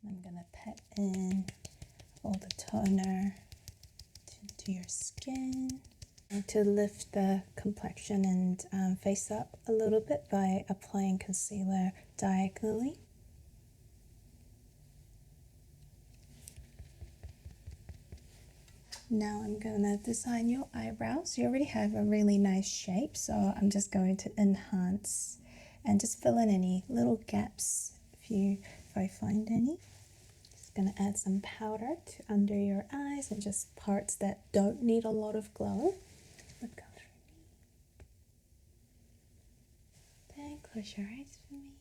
I'm going to pat in all the toner into your skin. And to lift the complexion and face up a little bit by applying concealer diagonally. Now I'm going to design your eyebrows. You already have a really nice shape, so I'm just going to enhance and just fill in any little gaps if I find any. Just going to add some powder to under your eyes and just parts that don't need a lot of glow. Look up for me. Then close your eyes for me.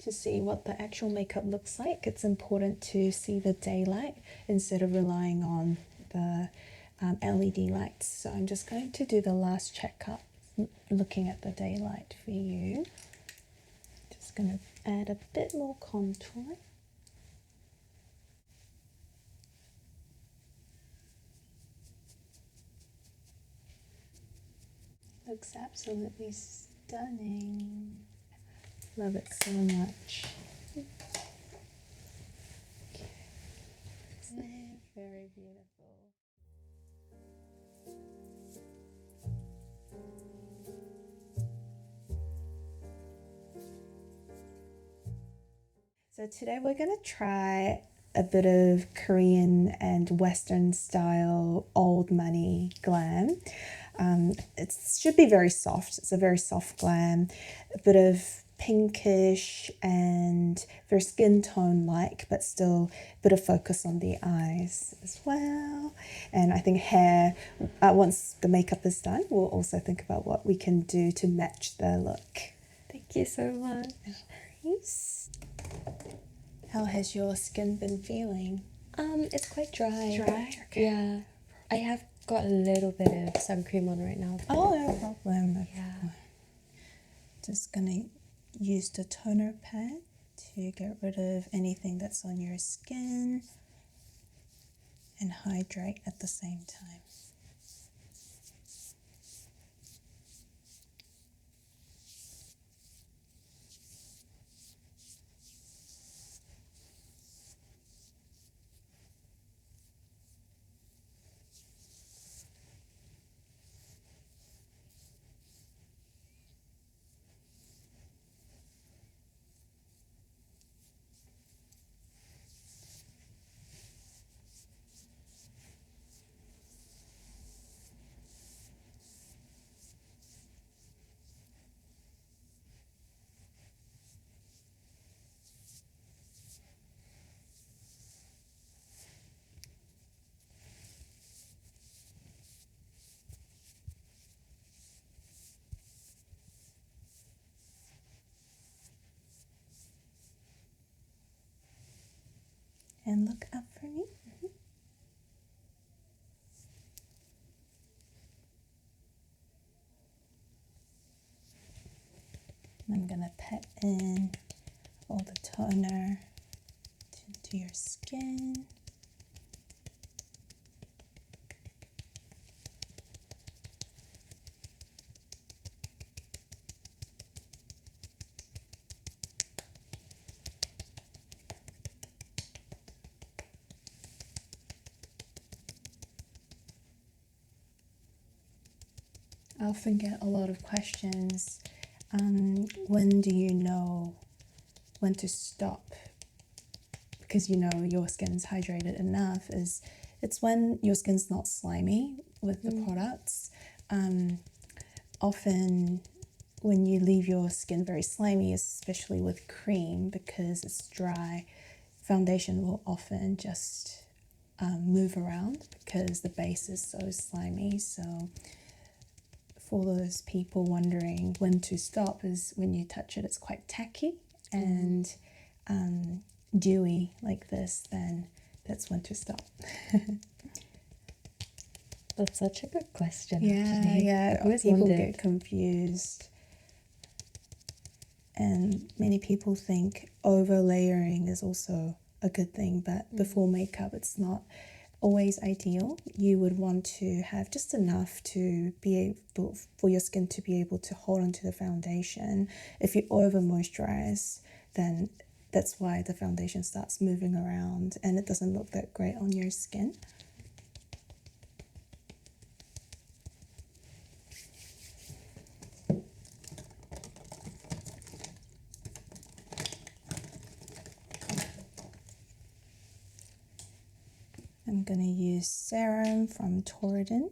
To see what the actual makeup looks like, it's important to see the daylight instead of relying on the LED lights. So I'm just going to do the last checkup looking at the daylight for you. Just going to add a bit more contour. Looks absolutely stunning. Love it so much. Okay. Very beautiful. So today we're going to try a bit of Korean and Western style old money glam. It should be very soft. It's a very soft glam, a bit of pinkish and very skin tone like, but still a bit of focus on the eyes as well. And I think hair, once the makeup is done, we'll also think about what we can do to match the look. Thank you so much. Nice. How has your skin been feeling? It's quite dry. Dry? Okay. Yeah. I have got a little bit of sun cream on right now. Oh, no problem. No Yeah. problem. Just gonna use the toner pad to get rid of anything that's on your skin and hydrate at the same time. And look up for me. I'm gonna pat in all the toner into your skin. I often get a lot of questions. When do you know when to stop? Because you know your skin's hydrated enough. It's when your skin's not slimy with the products. Often when you leave your skin very slimy, especially with cream, because it's dry, foundation will often just move around because the base is so slimy. So for those people wondering when to stop, is when you touch it, it's quite tacky and dewy like this, then that's when to stop. That's such a good question. Yeah, I always people wondered. get confused. And many people think over layering is also a good thing, but before makeup it's not always ideal. You would want to have just enough to be able for your skin to be able to hold onto the foundation. If you over moisturize, then that's why the foundation starts moving around and it doesn't look that great on your skin. I'm going to use serum from Torridon.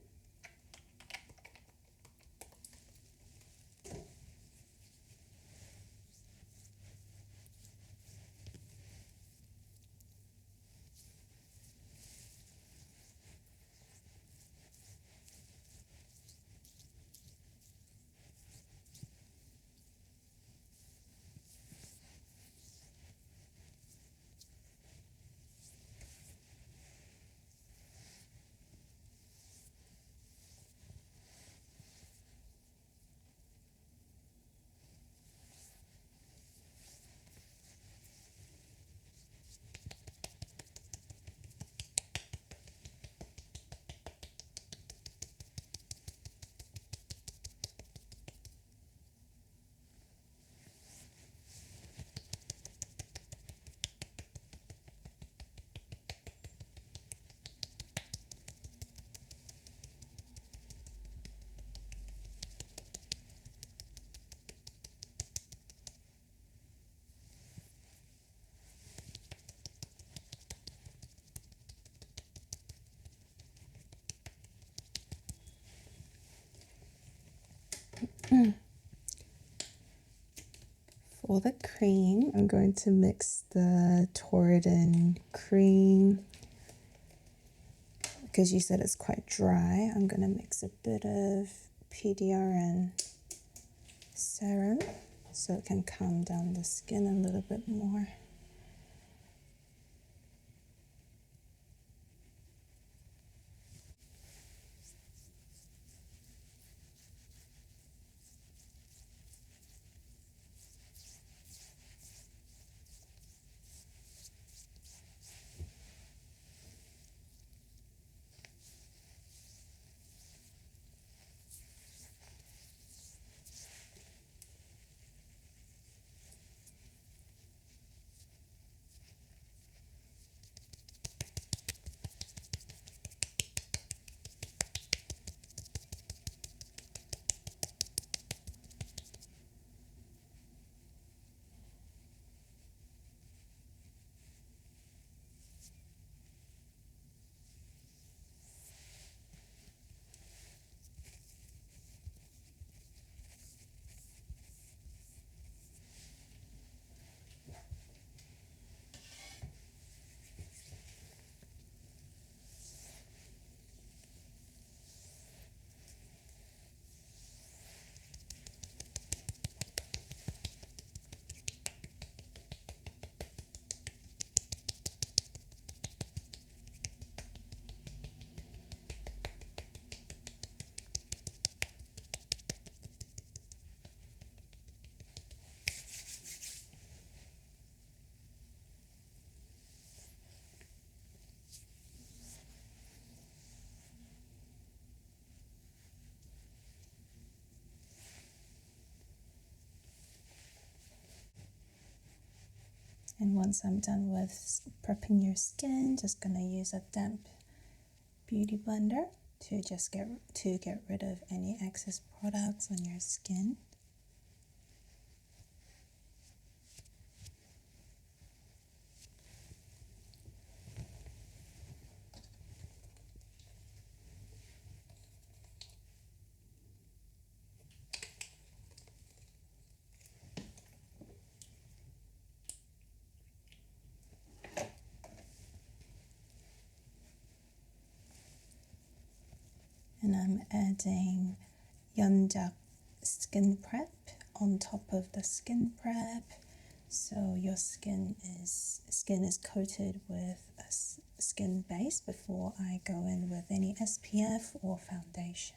For the cream, I'm going to mix the Torridon cream. Because you said it's quite dry, I'm going to mix a bit of PDRN serum so it can calm down the skin a little bit more. And once I'm done with prepping your skin, just gonna use a damp beauty blender to get rid of any excess products on your skin. And I'm adding Yonjak skin prep on top of the skin prep, so your skin is coated with a skin base before I go in with any SPF or foundation.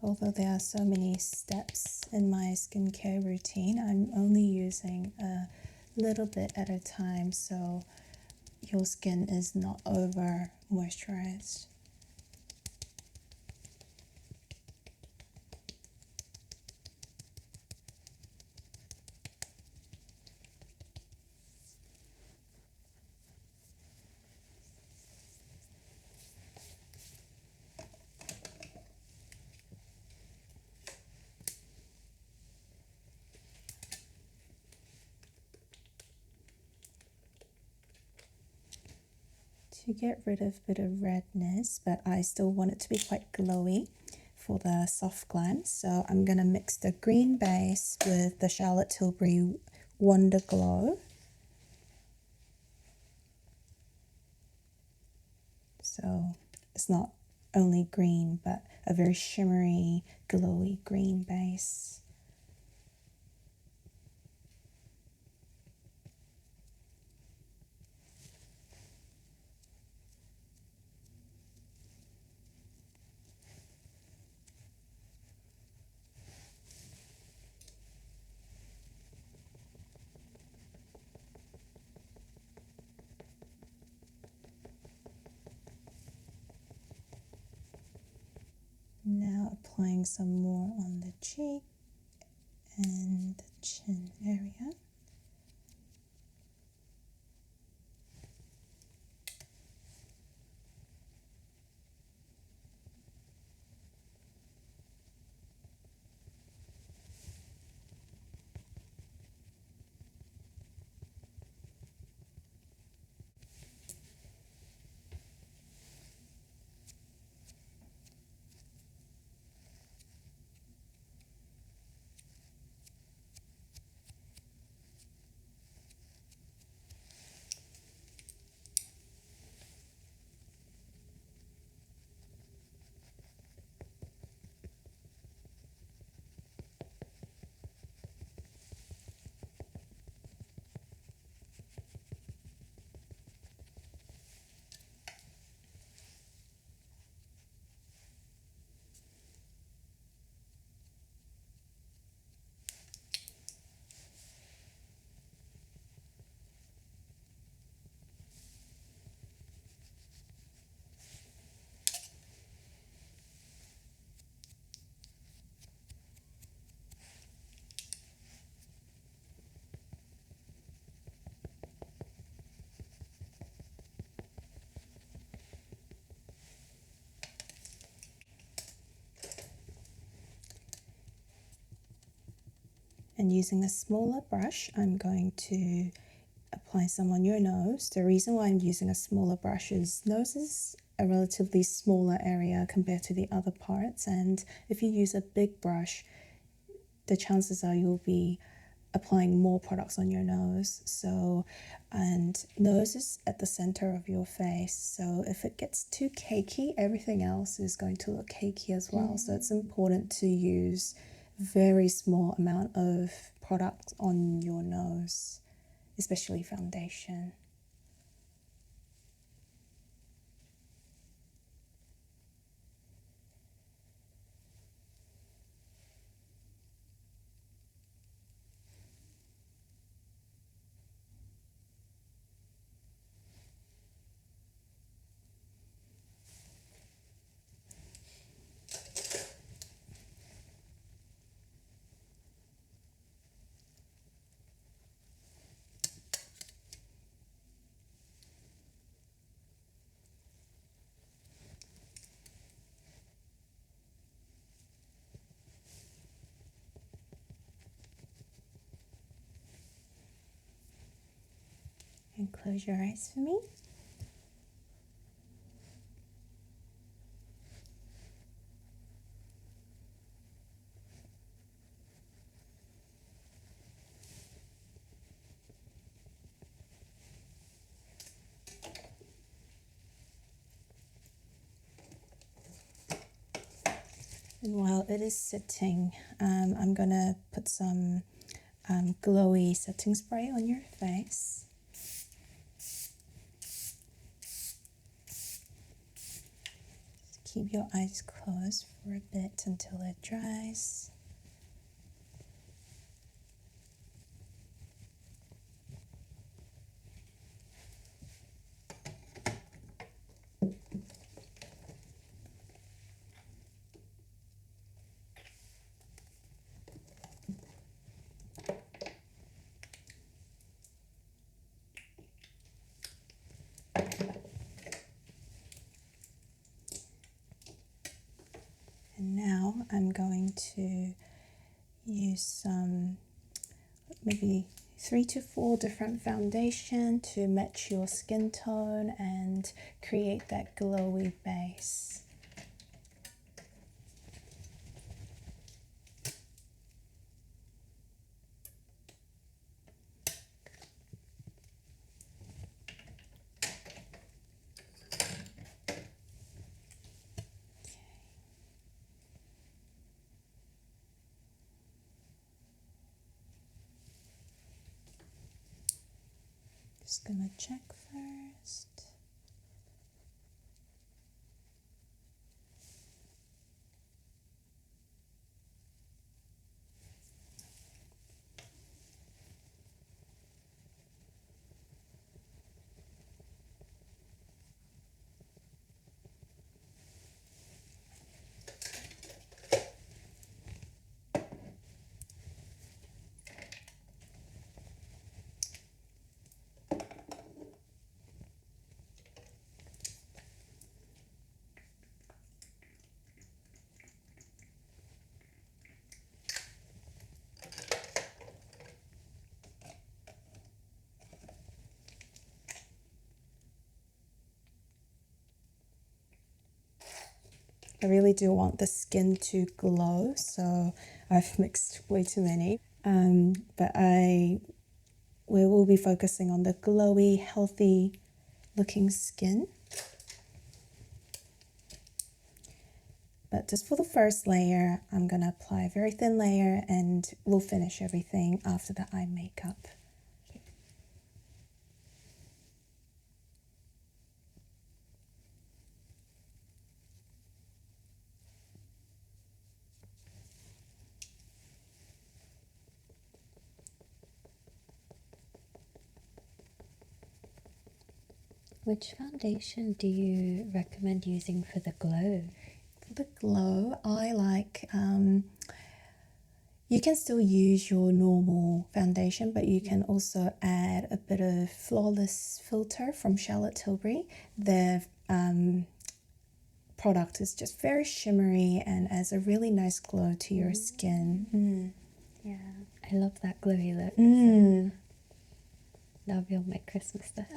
Although there are so many steps in my skincare routine, I'm only using a little bit at a time so your skin is not over moisturized. To get rid of a bit of redness, but I still want it to be quite glowy for the soft glam. So I'm going to mix the green base with the Charlotte Tilbury Wonder Glow. So it's not only green, but a very shimmery, glowy green base. Now applying some more on the cheek and the chin area. And using a smaller brush, I'm going to apply some on your nose. The reason why I'm using a smaller brush is nose is a relatively smaller area compared to the other parts, and if you use a big brush, the chances are you'll be applying more products on your nose. So, and nose is at the center of your face, so if it gets too cakey, everything else is going to look cakey as well. So it's important to use very small amount of product on your nose, especially foundation. And close your eyes for me. And while it is sitting, I'm gonna put some glowy setting spray on your face. keep your eyes closed for a bit until it dries. And now I'm going to use some, maybe 3 to 4 different foundation to match your skin tone and create that glowy base. Just gonna check first. I really do want the skin to glow, so I've mixed way too many. But we will be focusing on the glowy, healthy looking skin. But just for the first layer, I'm going to apply a very thin layer and we'll finish everything after the eye makeup. Which foundation do you recommend using for the glow? For the glow, I like, you can still use your normal foundation, but you can also add a bit of Flawless Filter from Charlotte Tilbury. Their product is just very shimmery and adds a really nice glow to your skin. Yeah, I love that glowy look. Mm. That'll be on my Christmas list.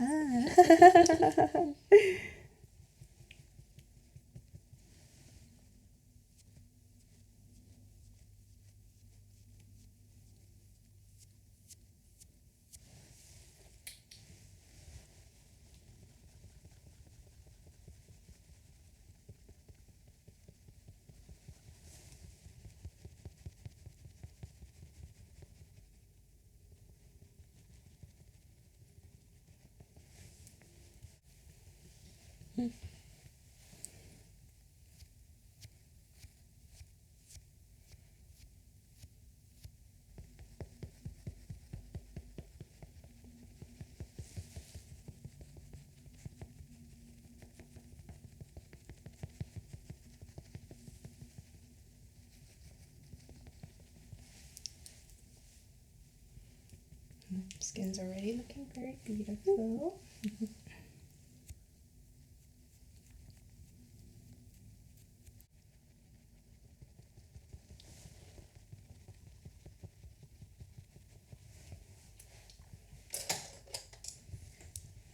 Skin's already looking very beautiful.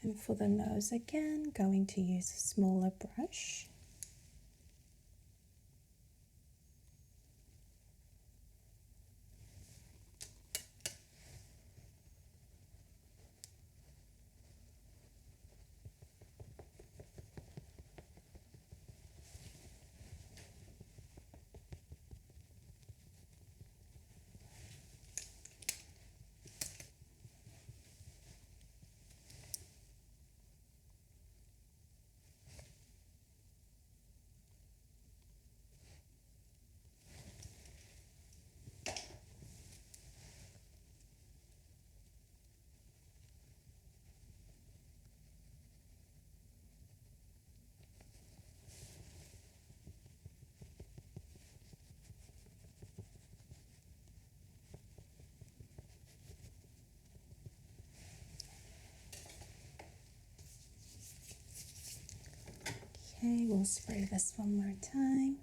And for the nose again, going to use a smaller brush. Okay, we'll spray this one more time.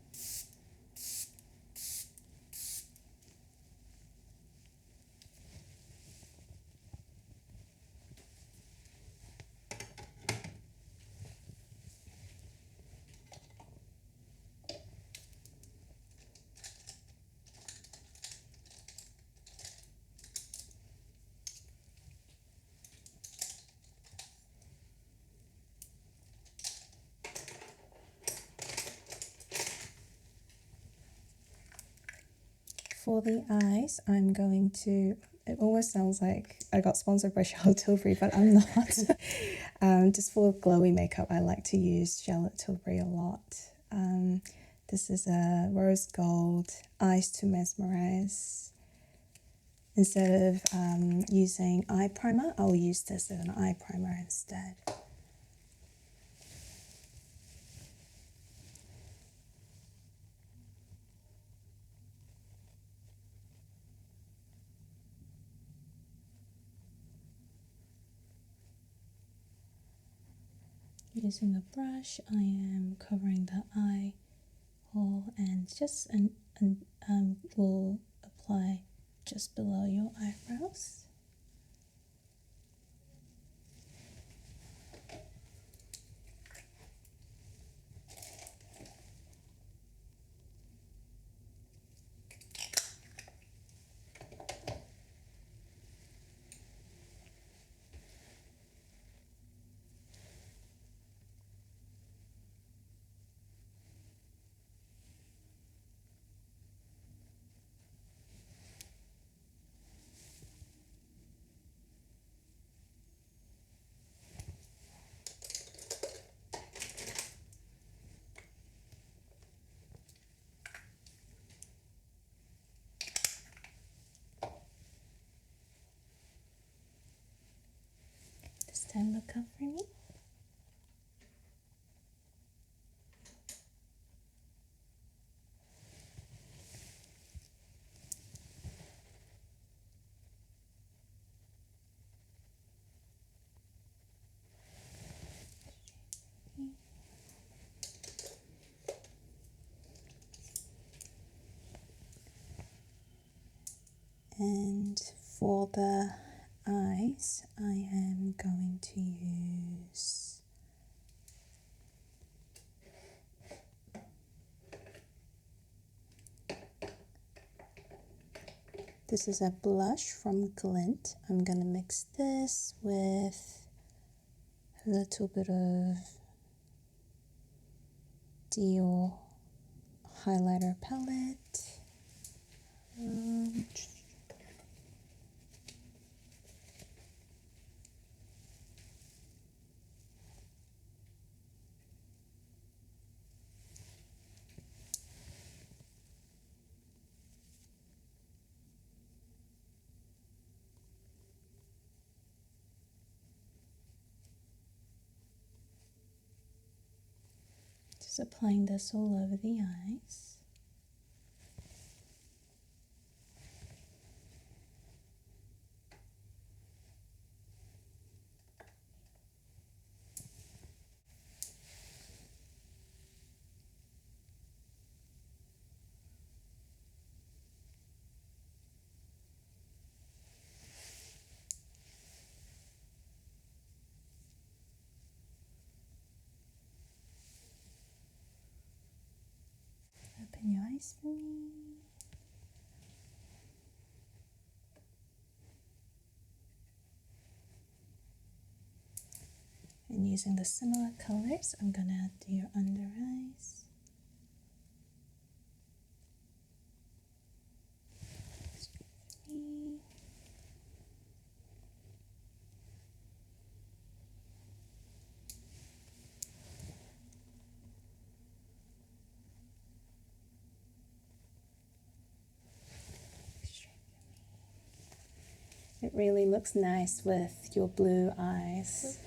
For the eyes, I'm going to, it almost sounds like I got sponsored by Charlotte Tilbury, but I'm not. Just for glowy makeup, I like to use Charlotte Tilbury a lot. This is a rose gold eyes to mesmerize. Instead of using eye primer, I'll use this as an eye primer instead. Using a brush, I am covering the eye hole and just will apply just below your eyebrows. This time look up for me. And for the eyes, I am going to use this is a blush from Glint. I'm going to mix this with a little bit of Dior highlighter palette. Just applying this all over the eyes. Open your eyes for me. And using the similar colors, I'm gonna do your under eyes. It really looks nice with your blue eyes.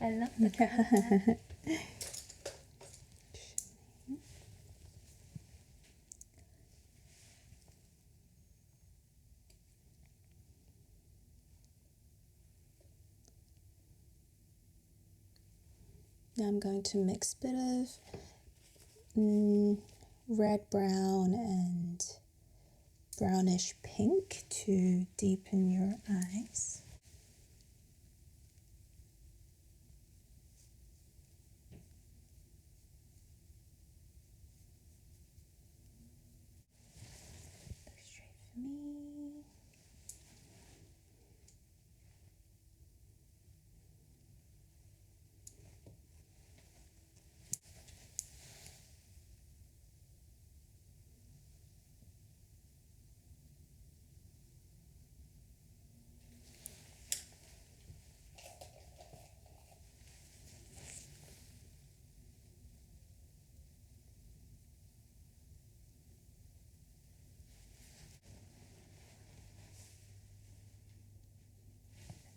I love the color. Now I'm going to mix a bit of red, brown and brownish pink to deepen your eyes. Look straight for me.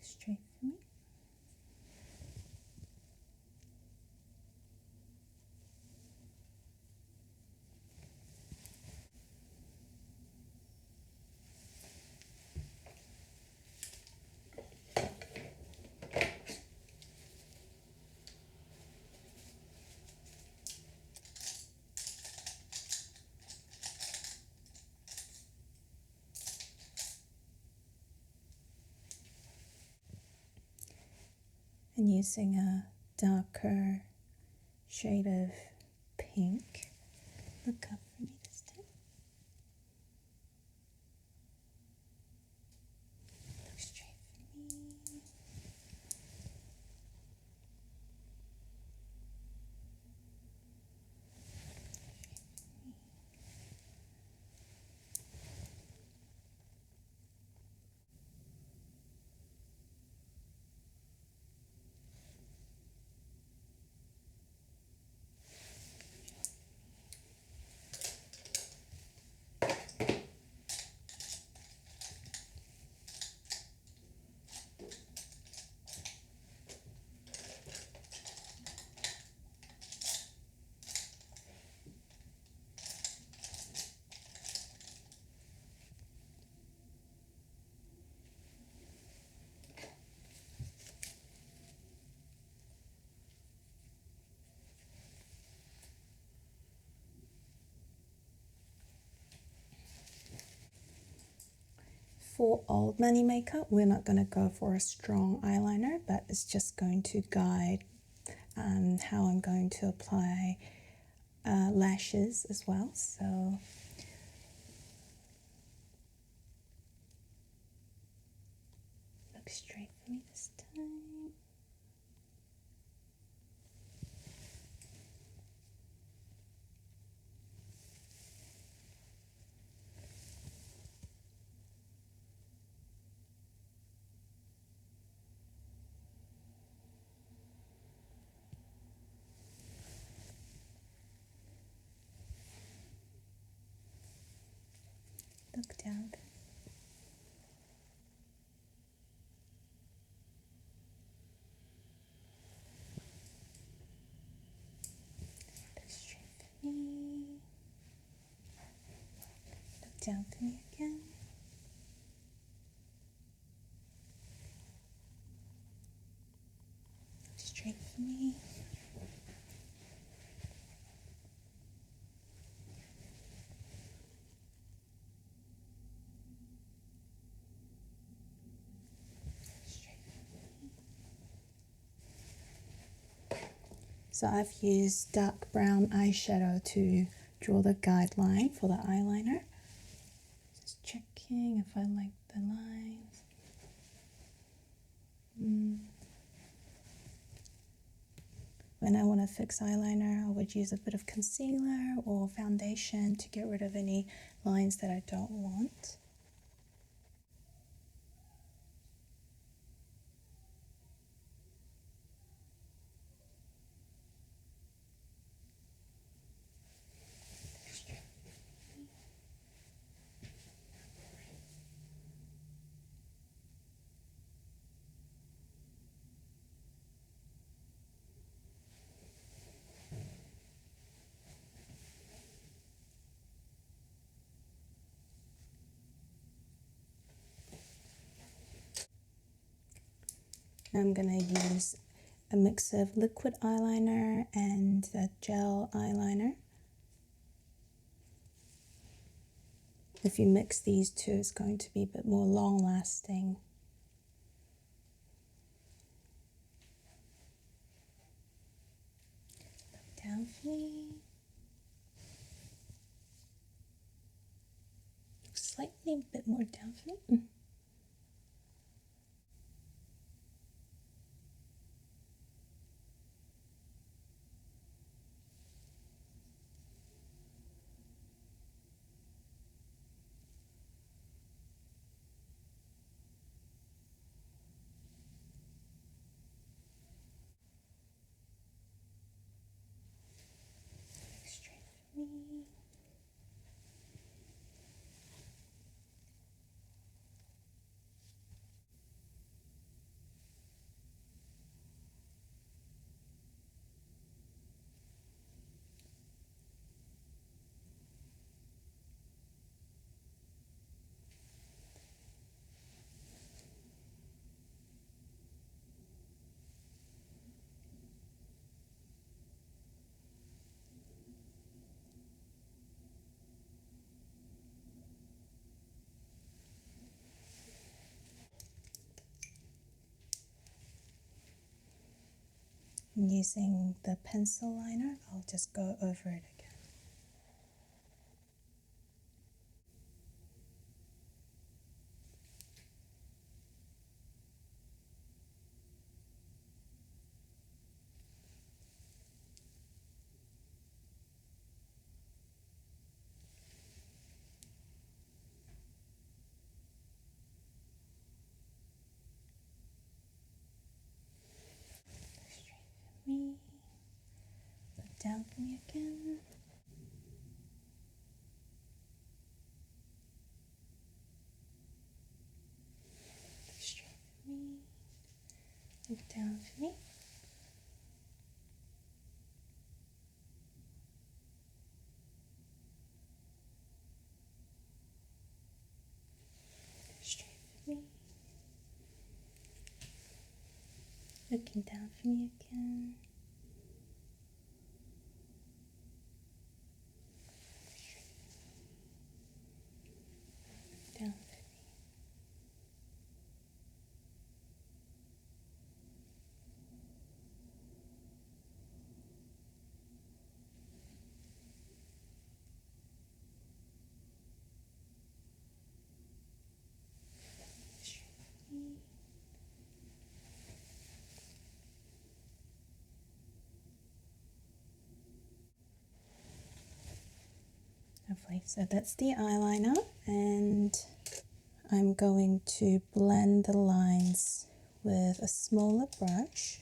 Straight for me. And using a darker shade of pink, look up for me this time. Look straight for me. For old money makeup, we're not going to go for a strong eyeliner, but it's just going to guide how I'm going to apply lashes as well. So look straight for me this time. Look down. Look straight for me. Look down for me again. Look straight for me. So I've used dark brown eyeshadow to draw the guideline for the eyeliner. Just checking if I like the lines. When I want to fix eyeliner, I would use a bit of concealer or foundation to get rid of any lines that I don't want. I'm going to use a mix of liquid eyeliner and a gel eyeliner. If you mix these two, it's going to be a bit more long lasting. Look down for me. Slightly a bit more down for me. Straight for me. Using the pencil liner, I'll just go over it again. Straight for me. Look down for me again. Straight for me. Look down for me. Straight for me. Looking down for me again. Down for me. Straight for me. Lovely. So that's the eyeliner, and I'm going to blend the lines with a smaller brush.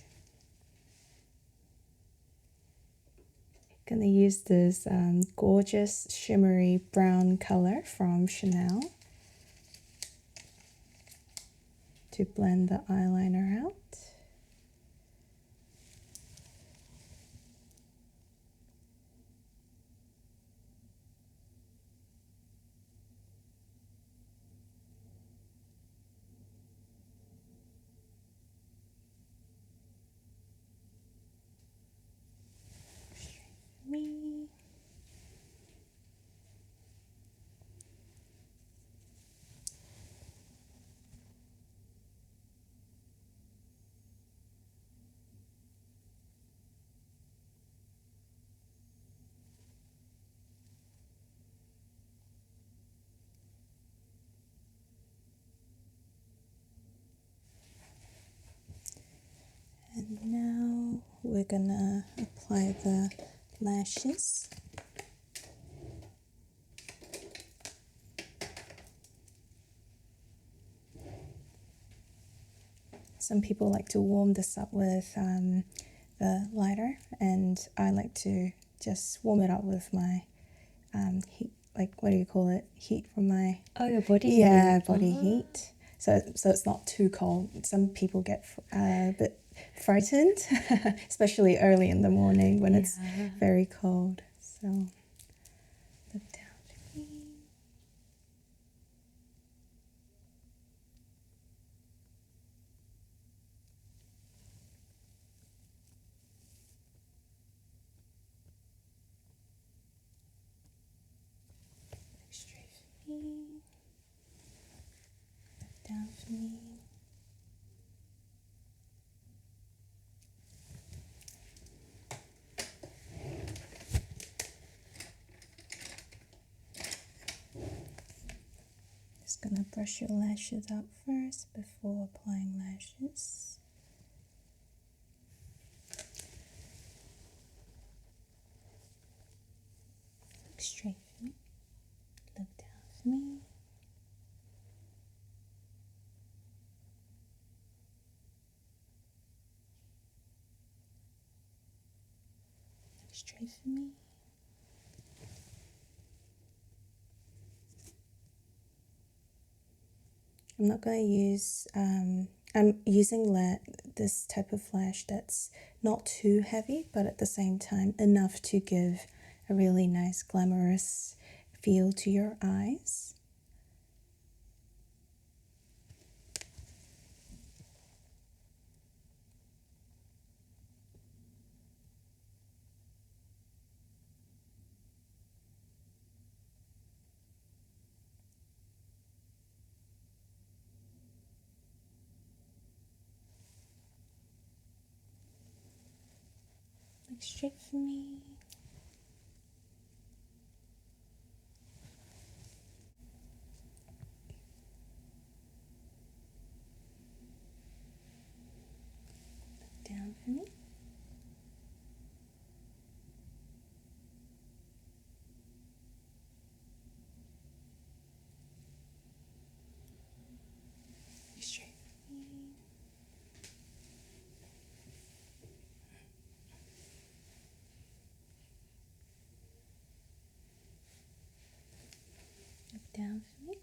Going to use this gorgeous shimmery brown color from Chanel to blend the eyeliner out. Me. And now we're gonna apply the lashes. Some people like to warm this up with the lighter, and I like to just warm it up with my heat, like what do you call it? Heat from my your body yeah heat. body heat. So it's not too cold. Some people get a bit frightened, especially early in the morning when it's very cold. So look down for me. just gonna brush your lashes out first before applying lashes. Look straight for me. Look down for me. Look straight for me. I'm not going to use, I'm using this type of lash that's not too heavy, but at the same time enough to give a really nice glamorous feel to your eyes. Look straight for me. Look down for me. Look straight for me. Look down for me.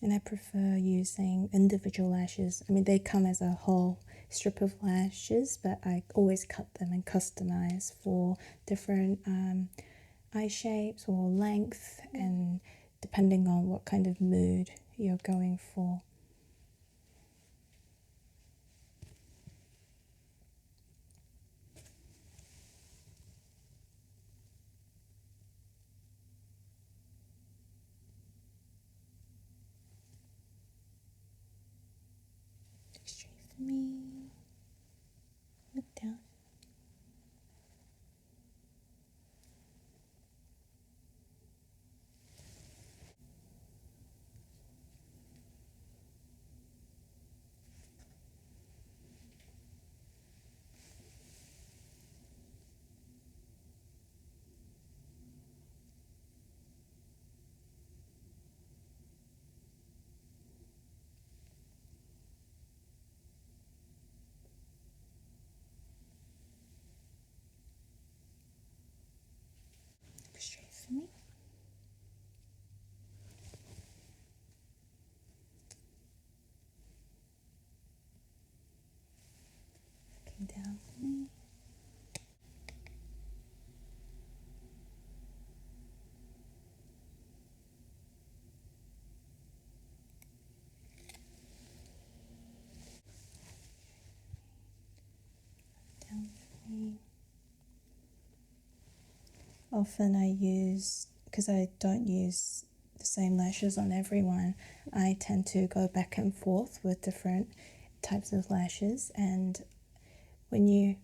And I prefer using individual lashes. I mean, they come as a whole strip of lashes, but I always cut them and customize for different eye shapes or length, and depending on what kind of mood you're going for. Look straight for me. Look down. Look straight for me. Looking down for me. Down for me. Often I use, because I don't use the same lashes on everyone, I tend to go back and forth with different types of lashes. And when you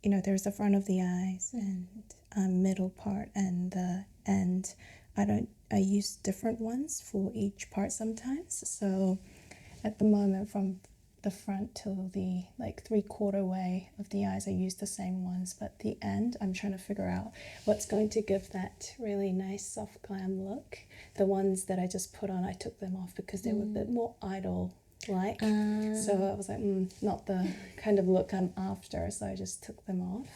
know, there's the front of the eyes and middle part and the end. I use different ones for each part sometimes. So at the moment, from the front till the like 3/4 way of the eyes, I use the same ones, but the end, I'm trying to figure out what's going to give that really nice soft glam look. The ones that I just put on, I took them off because they were a bit more idol like, so I was like, not the kind of look I'm after, so I just took them off.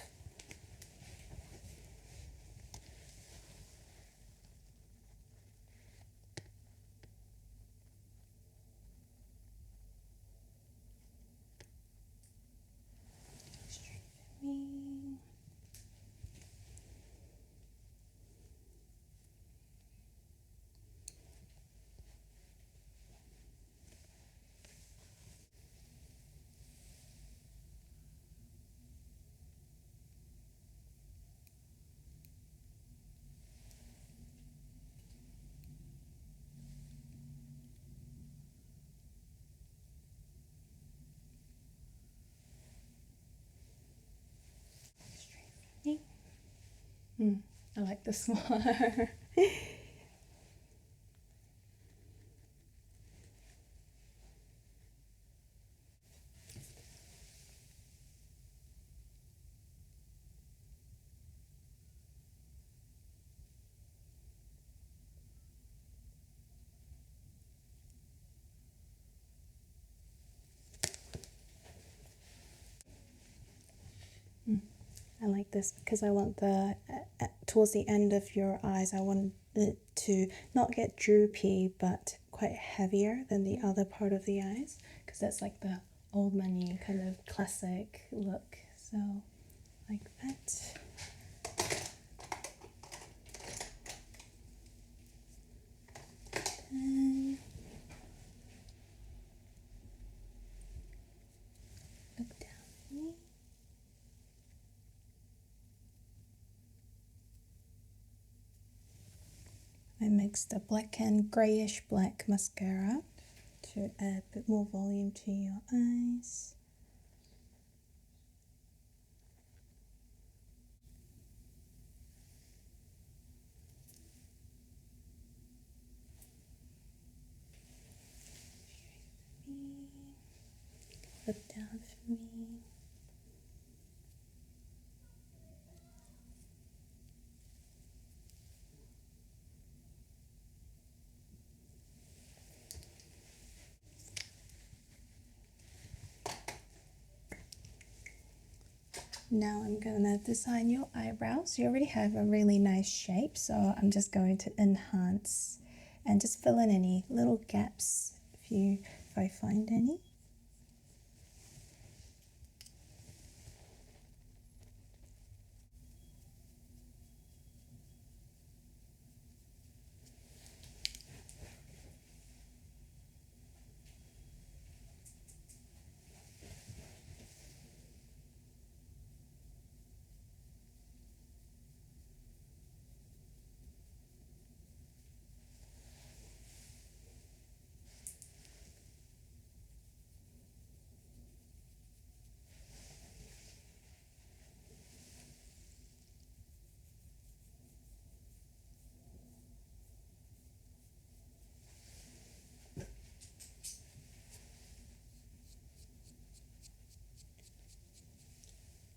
Straight for me. I like this more. I like this because I want the, towards the end of your eyes, I want it to not get droopy but quite heavier than the other part of the eyes, because that's like the old money kind of classic look. So like that. And look down at me. I mixed a black and greyish black mascara to add a bit more volume to your eyes. Look down for me. Now I'm gonna design your eyebrows. You already have a really nice shape, so I'm just going to enhance and just fill in any little gaps if I find any.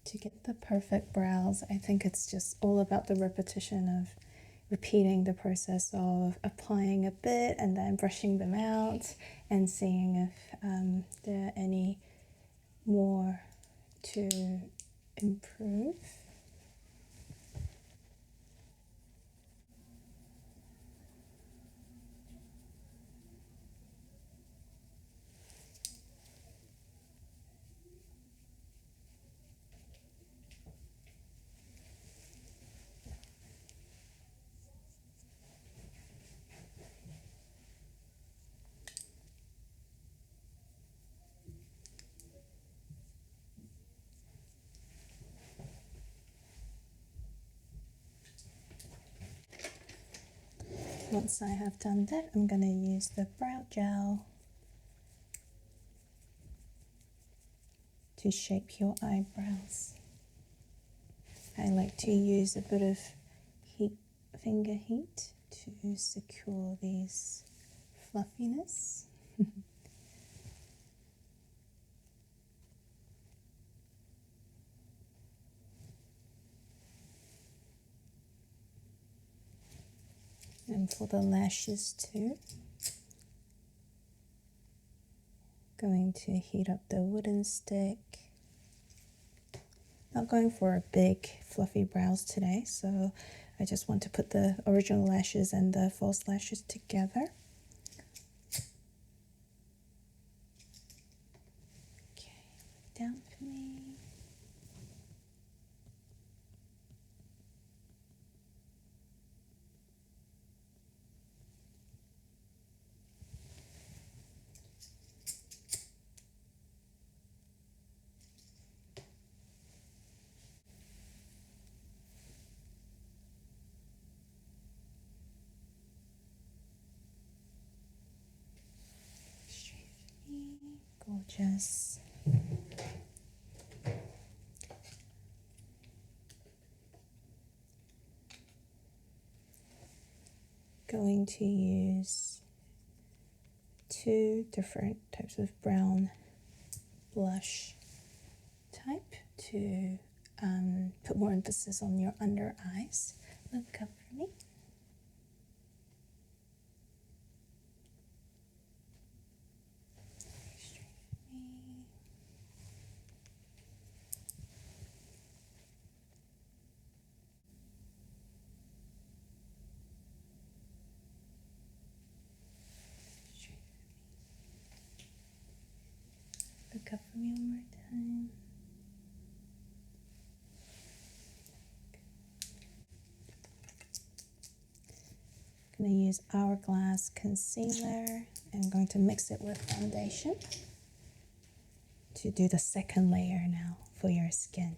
To get the perfect brows, I think it's just all about the repetition of repeating the process of applying a bit and then brushing them out and seeing if there are any more to improve. Once I have done that, I'm going to use the brow gel to shape your eyebrows. I like to use a bit of finger heat to secure these fluffiness. And for the lashes too, going to heat up the wooden stick. Not going for a big fluffy brows today, so I just want to put the original lashes and the false lashes together. Okay, down for me. Gorgeous. going to use two different types of brown blush type to put more emphasis on your under eyes. Look up for me. Look up for me one more time. I'm going to use Hourglass concealer and I'm going to mix it with foundation to do the second layer now for your skin.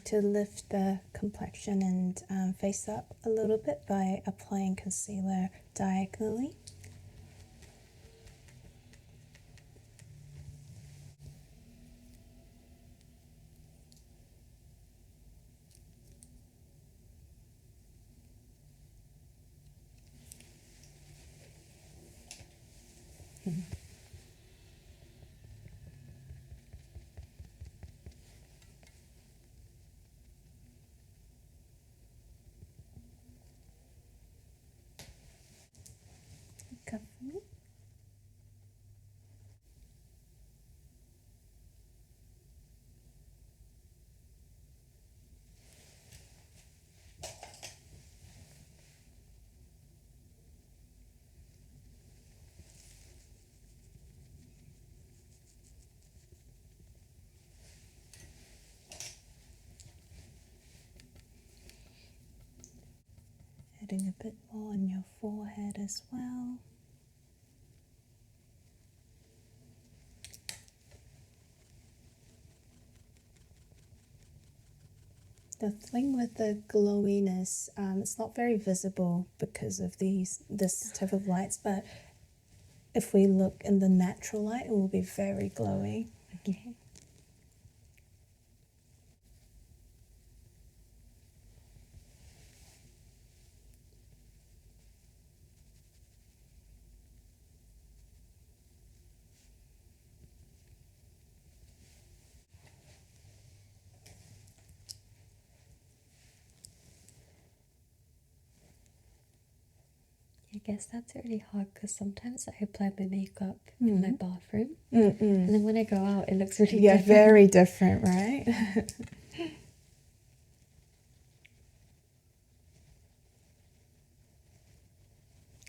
To lift the complexion and face up a little bit by applying concealer diagonally. Look up for me. Adding a bit more on your forehead as well. The thing with the glowiness, it's not very visible because of this type of lights, but if we look in the natural light, it will be very glowy. Okay. I guess that's really hard because sometimes I apply my makeup in my bathroom, and then when I go out, it looks really different. Very different, right?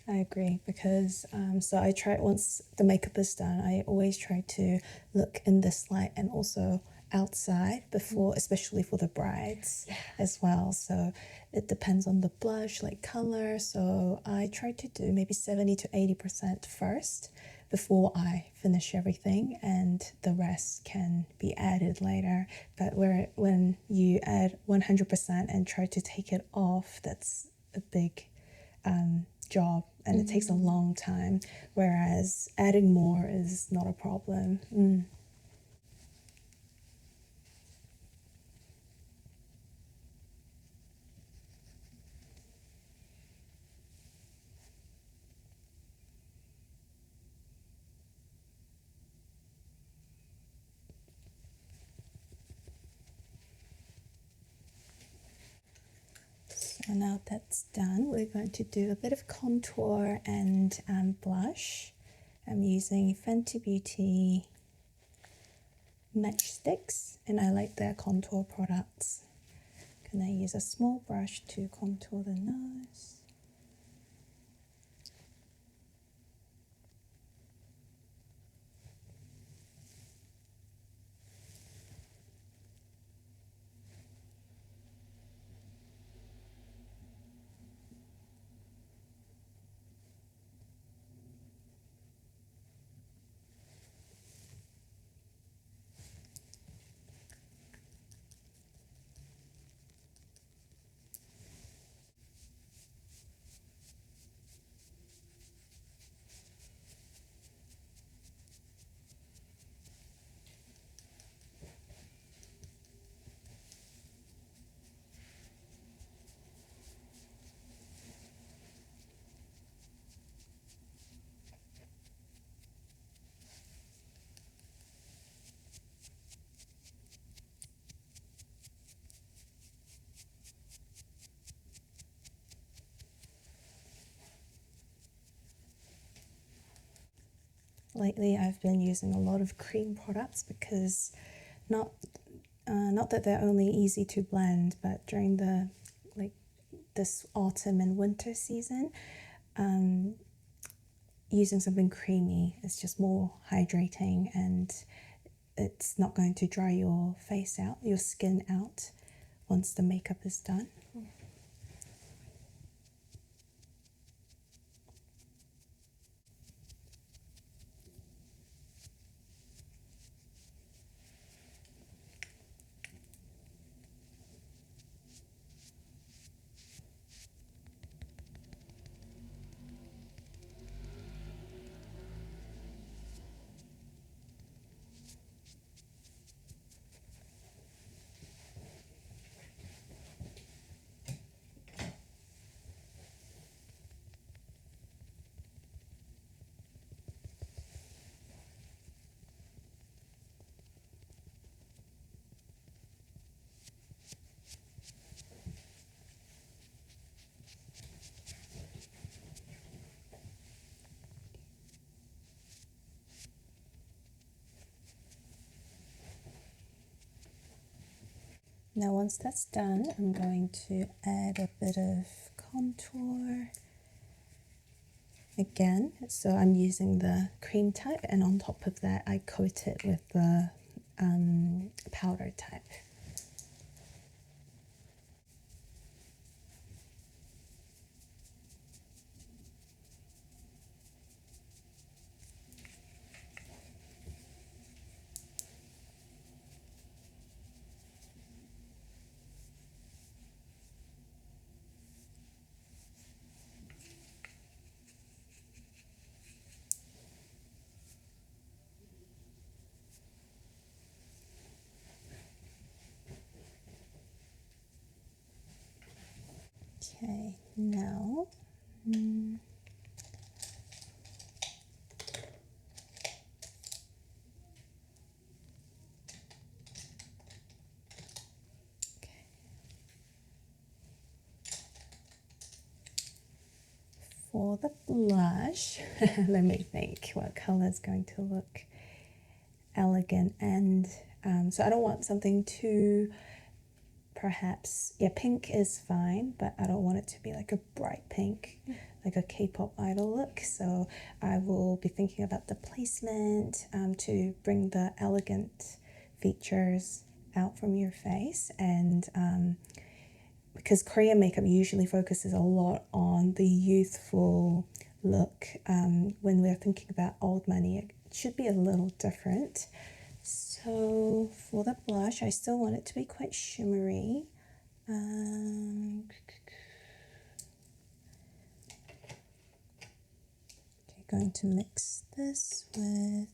I agree because so I try once the makeup is done, I always try to look in this light and also outside before, especially for the brides as well. So it depends on the blush, like color. So I try to do maybe 70 to 80% first before I finish everything, and the rest can be added later. But when you add 100% and try to take it off, that's a big job and it takes a long time, whereas adding more is not a problem. So now that's done, we're going to do a bit of contour and blush. I'm using Fenty Beauty matchsticks and I like their contour products. I'm going to use a small brush to contour the nose. lately I've been using a lot of cream products because not that they're only easy to blend, but during the like this autumn and winter season, using something creamy is just more hydrating, and it's not going to dry your face out, your skin out once the makeup is done. Now once that's done, I'm going to add a bit of contour again. So I'm using the cream type, and on top of that I coat it with the powder type. Okay, now for the blush, let me think what color is going to look elegant. And so I don't want something too, perhaps, yeah, pink is fine, but I don't want it to be like a bright pink, like a K-pop idol look. So I will be thinking about the placement to bring the elegant features out from your face. And because Korean makeup usually focuses a lot on the youthful look, when we're thinking about old money, it should be a little different. So for the blush, I still want it to be quite shimmery. Okay, going to mix this with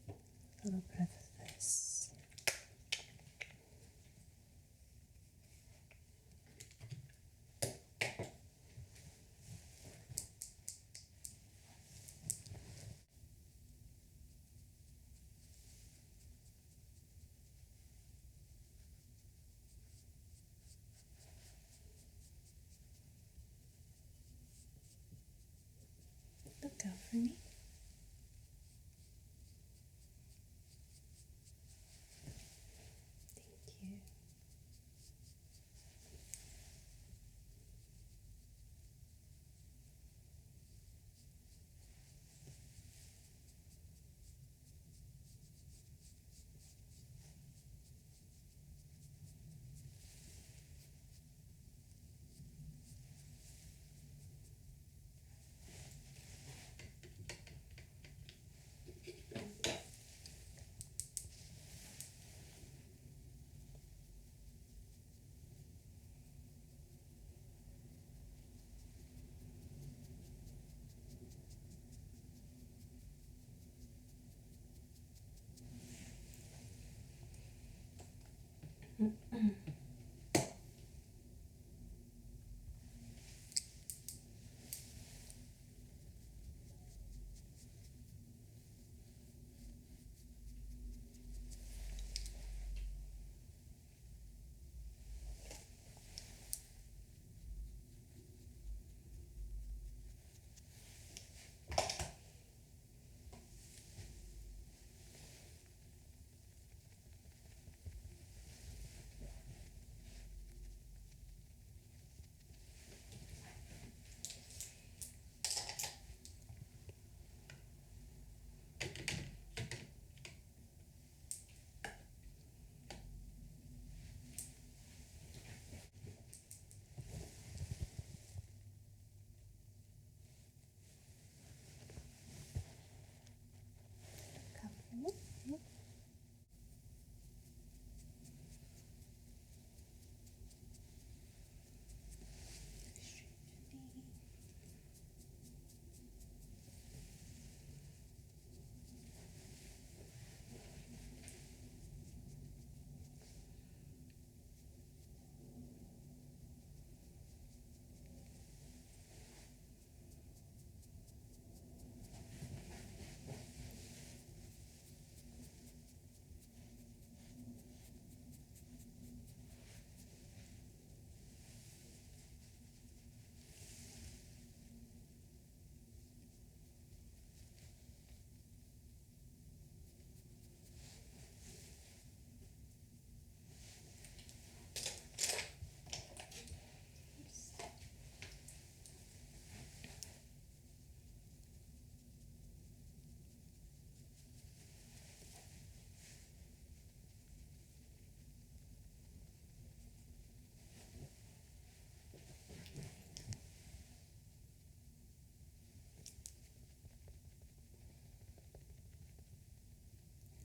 a little bit of this. Look out for me. Thank you.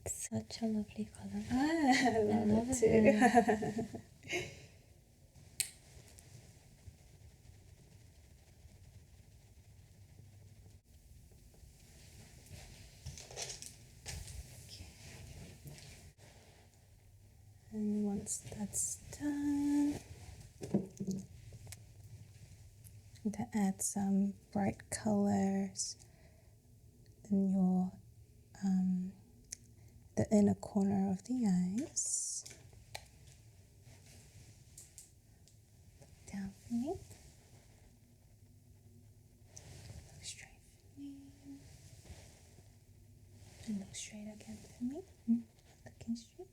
Such a lovely color. I love it too. And once that's done, I'm going to add some bright colors in your the inner corner of the eyes. Down for me. Look straight for me. And look straight again for me. Looking straight.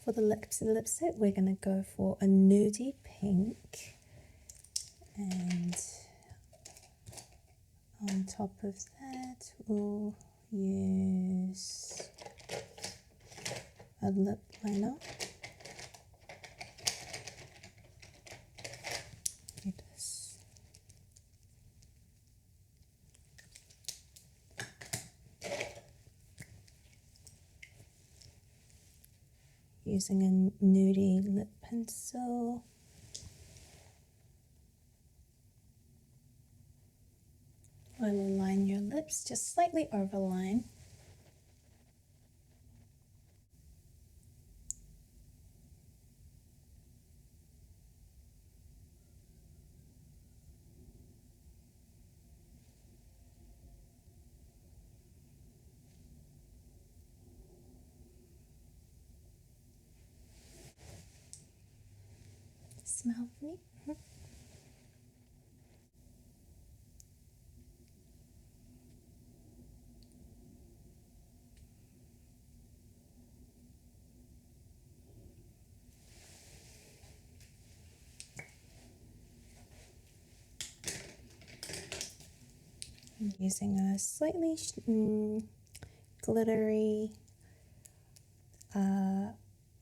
For the lips and lipstick, we're going to go for a nudie pink, and on top of that we'll use a lip liner. Like this. Using a nudie lip pencil. I will line your lips, just slightly overline. Smile for me. I'm using a slightly glittery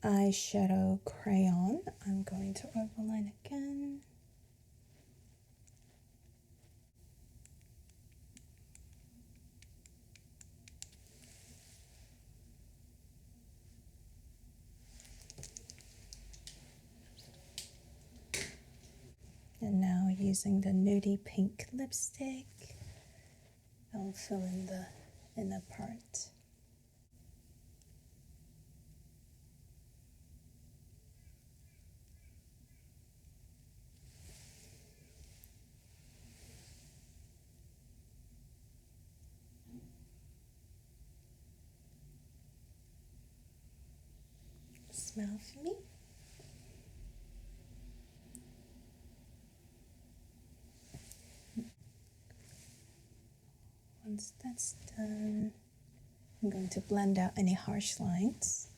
eyeshadow crayon. I'm going to overline again. And now using the nudie pink lipstick, I'll fill in the inner part. Smile for me. Once that's done, I'm going to blend out any harsh lines.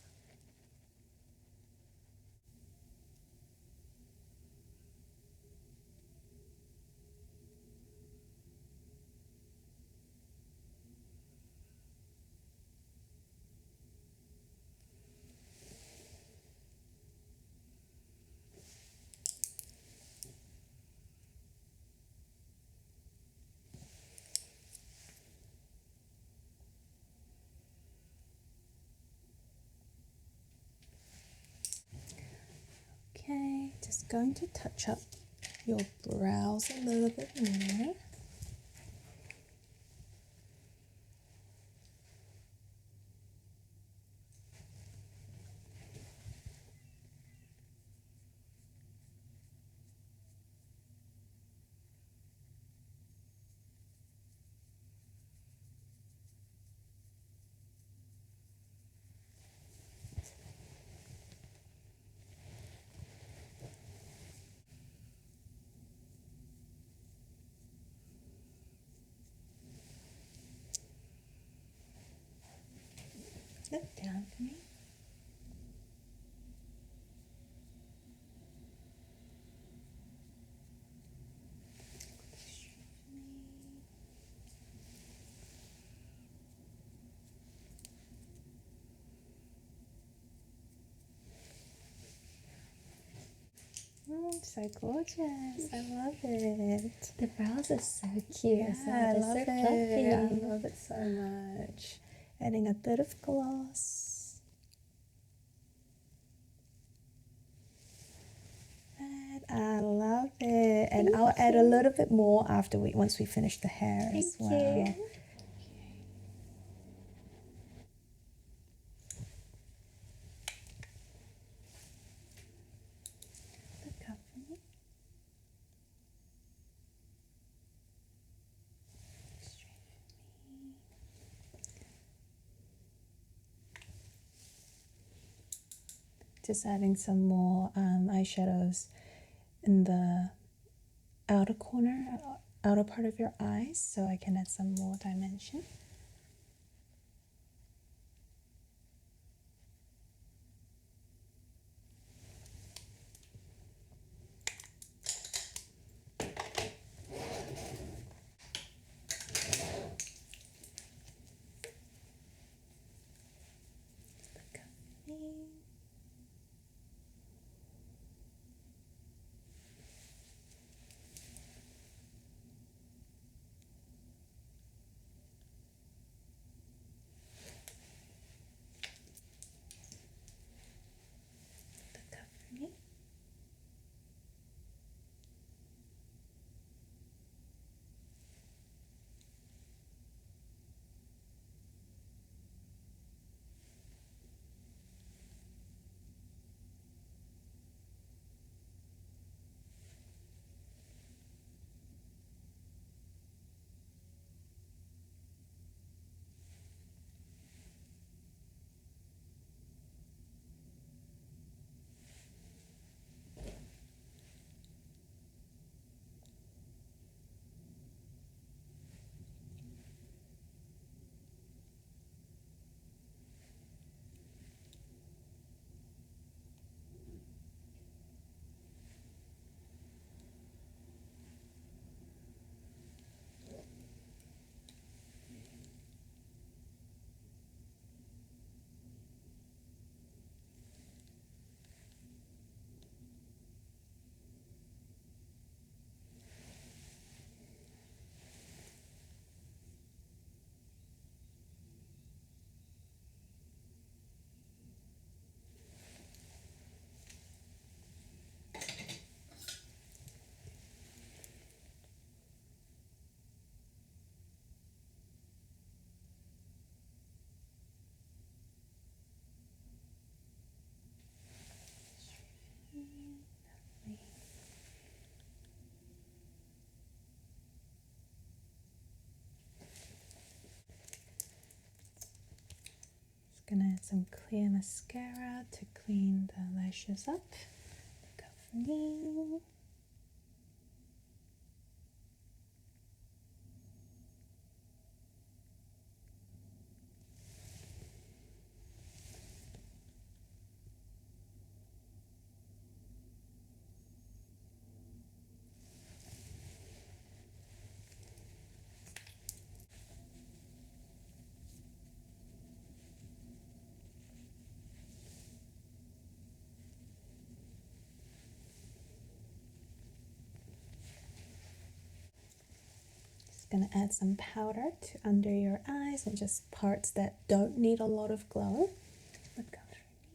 Okay, just going to touch up your brows a little bit more. Look down for me. So gorgeous. I love it. The brows are so cute. Yeah, So I they're love so it. fluffy. I love it so much. Adding a bit of gloss. And I love it. And I'll add a little bit more after once we finish the hair as well. Thank you. Look up for me. Straight for me. Just adding some more eyeshadows in the outer corner, outer part of your eyes, so I can add some more dimension. Look at me. Look up for me. Just gonna add some clear mascara to clean the lashes up. Look up for me. Just gonna add some powder to under your eyes and just parts that don't need a lot of glow. Look up for me.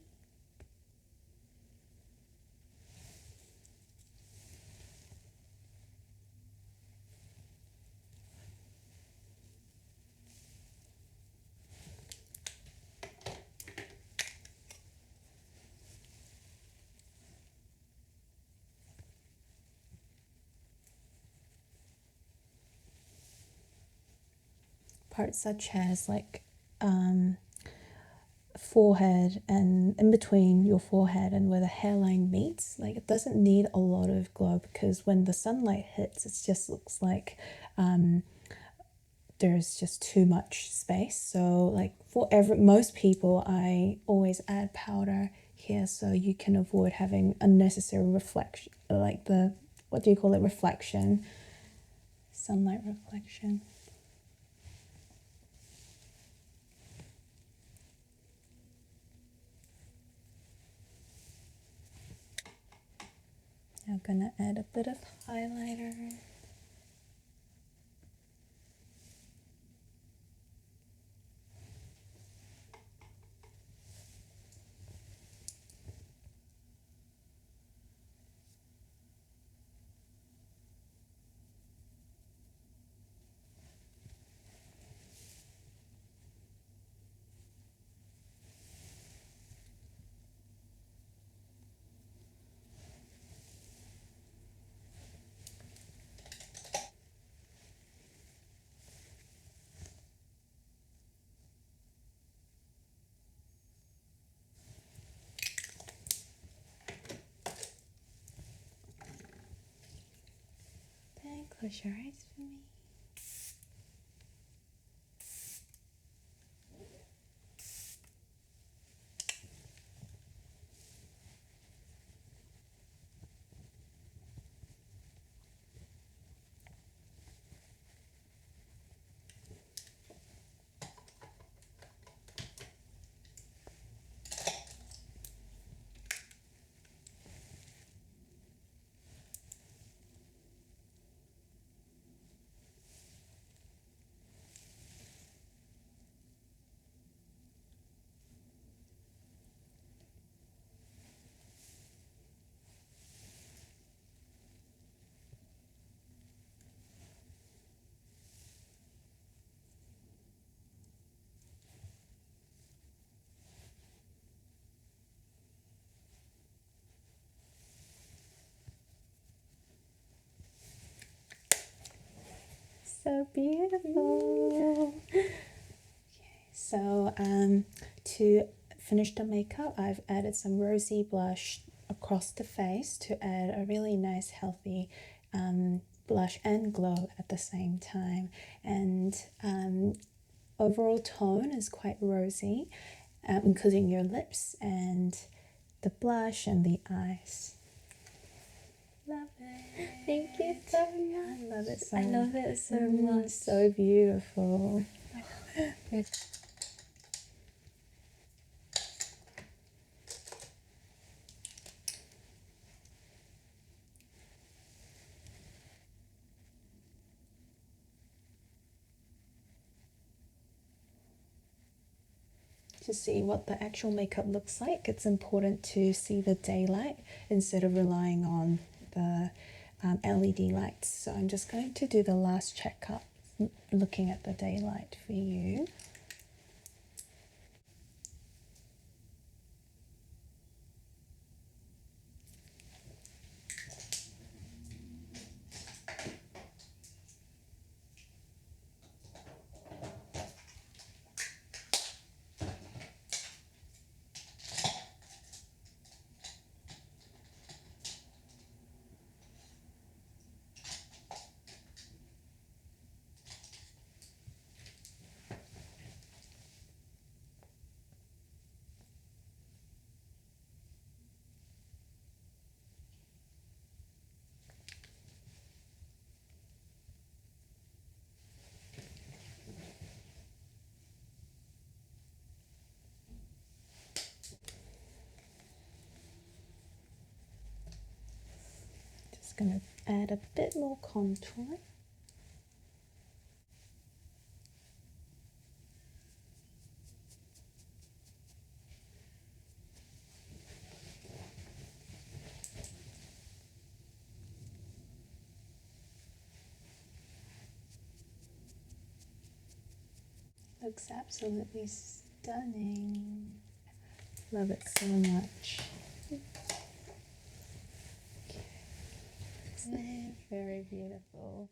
Parts such as like forehead and in between your forehead and where the hairline meets, like it doesn't need a lot of glow because when the sunlight hits it just looks like there's just too much space. So like for most people I always add powder here so you can avoid having unnecessary reflection, like the, what do you call it, reflection, sunlight reflection. Now I'm gonna add a bit of highlighter. Then close your eyes for me. So beautiful. Okay, so to finish the makeup, I've added some rosy blush across the face to add a really nice, healthy blush and glow at the same time. And overall tone is quite rosy, including your lips and the blush and the eyes. Love it. Thank you so much. I love it so I love it so much. So beautiful. To see what the actual makeup looks like, it's important to see the daylight instead of relying on the LED lights. So I'm just going to do the last checkup looking at the daylight for you. Just going to add a bit more contour. Looks absolutely stunning. Love it so much. Very, very beautiful.